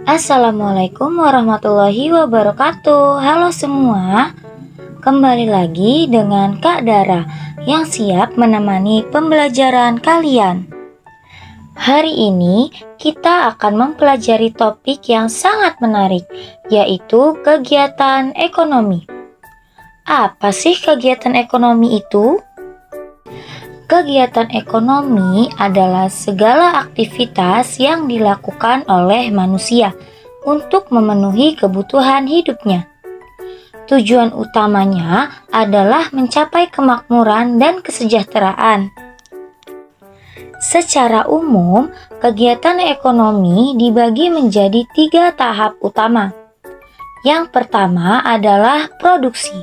Assalamualaikum warahmatullahi wabarakatuh. Halo semua, kembali lagi dengan Kak Dara yang siap menemani pembelajaran kalian. Hari ini kita akan mempelajari topik yang sangat menarik, yaitu kegiatan ekonomi. Apa sih kegiatan ekonomi itu? Kegiatan ekonomi adalah segala aktivitas yang dilakukan oleh manusia untuk memenuhi kebutuhan hidupnya. Tujuan utamanya adalah mencapai kemakmuran dan kesejahteraan. Secara umum, kegiatan ekonomi dibagi menjadi 3 tahap utama. Yang pertama adalah produksi,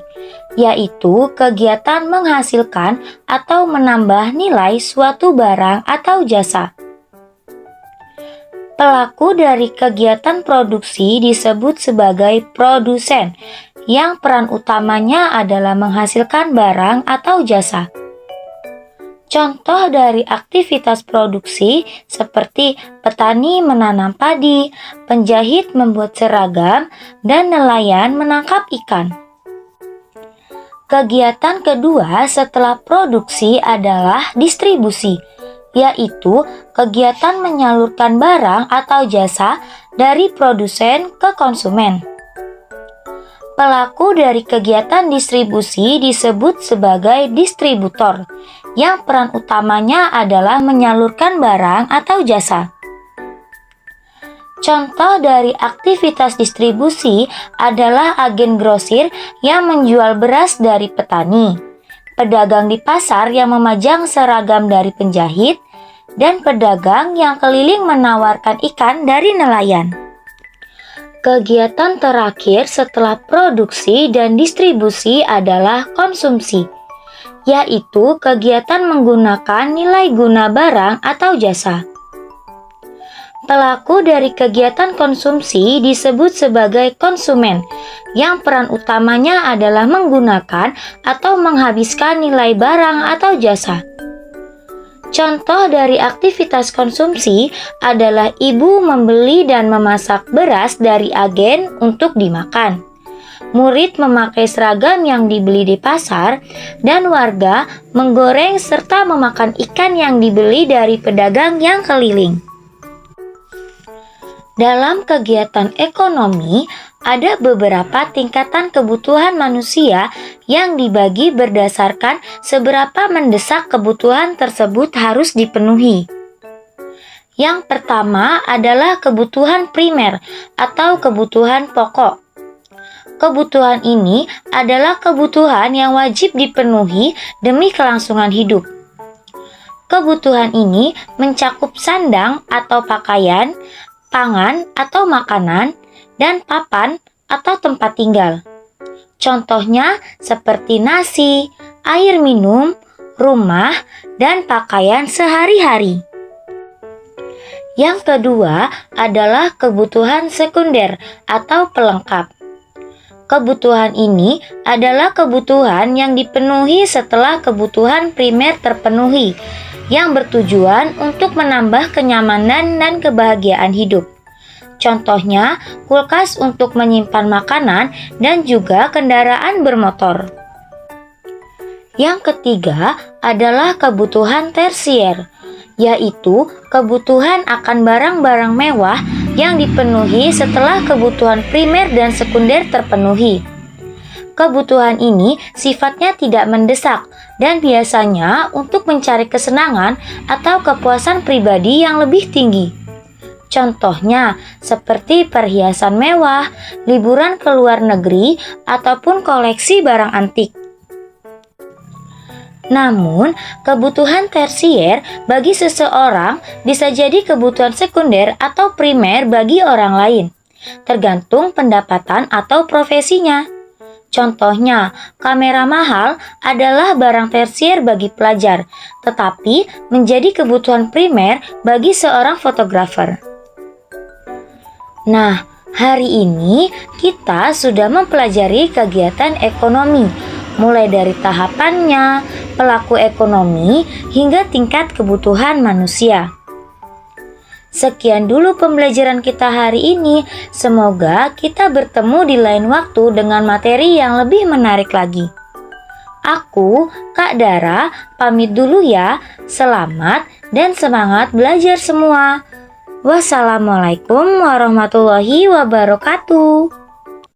yaitu kegiatan menghasilkan atau menambah nilai suatu barang atau jasa. Pelaku dari kegiatan produksi disebut sebagai produsen, yang peran utamanya adalah menghasilkan barang atau jasa. Contoh dari aktivitas produksi seperti petani menanam padi, penjahit membuat seragam, dan nelayan menangkap ikan. Kegiatan kedua setelah produksi adalah distribusi, yaitu kegiatan menyalurkan barang atau jasa dari produsen ke konsumen. Pelaku dari kegiatan distribusi disebut sebagai distributor, yang peran utamanya adalah menyalurkan barang atau jasa. Contoh dari aktivitas distribusi adalah agen grosir yang menjual beras dari petani, pedagang di pasar yang memajang seragam dari penjahit, dan pedagang yang keliling menawarkan ikan dari nelayan. Kegiatan terakhir setelah produksi dan distribusi adalah konsumsi, yaitu kegiatan menggunakan nilai guna barang atau jasa. Pelaku dari kegiatan konsumsi disebut sebagai konsumen, yang peran utamanya adalah menggunakan atau menghabiskan nilai barang atau jasa. Contoh dari aktivitas konsumsi adalah ibu membeli dan memasak beras dari agen untuk dimakan. Murid memakai seragam yang dibeli di pasar, dan warga menggoreng serta memakan ikan yang dibeli dari pedagang yang keliling. Dalam kegiatan ekonomi, ada beberapa tingkatan kebutuhan manusia yang dibagi berdasarkan seberapa mendesak kebutuhan tersebut harus dipenuhi. Yang pertama adalah kebutuhan primer atau kebutuhan pokok. Kebutuhan ini adalah kebutuhan yang wajib dipenuhi demi kelangsungan hidup. Kebutuhan ini mencakup sandang atau pakaian, pangan atau makanan, dan papan atau tempat tinggal. Contohnya seperti nasi, air minum, rumah, dan pakaian sehari-hari. Yang kedua adalah kebutuhan sekunder atau pelengkap. Kebutuhan ini adalah kebutuhan yang dipenuhi setelah kebutuhan primer terpenuhi, yang bertujuan untuk menambah kenyamanan dan kebahagiaan hidup. Contohnya, kulkas untuk menyimpan makanan dan juga kendaraan bermotor. Yang ketiga adalah kebutuhan tersier, yaitu kebutuhan akan barang-barang mewah yang dipenuhi setelah kebutuhan primer dan sekunder terpenuhi. Kebutuhan ini sifatnya tidak mendesak dan biasanya untuk mencari kesenangan atau kepuasan pribadi yang lebih tinggi. Contohnya seperti perhiasan mewah, liburan ke luar negeri, ataupun koleksi barang antik. Namun, kebutuhan tersier bagi seseorang bisa jadi kebutuhan sekunder atau primer bagi orang lain, tergantung pendapatan atau profesinya. Contohnya, kamera mahal adalah barang tersier bagi pelajar, tetapi menjadi kebutuhan primer bagi seorang fotografer. Nah, hari ini kita sudah mempelajari kegiatan ekonomi, mulai dari tahapannya, pelaku ekonomi, hingga tingkat kebutuhan manusia. Sekian dulu pembelajaran kita hari ini. Semoga kita bertemu di lain waktu dengan materi yang lebih menarik lagi. Aku, Kak Dara, pamit dulu ya. Selamat dan semangat belajar semua. Wassalamualaikum warahmatullahi wabarakatuh.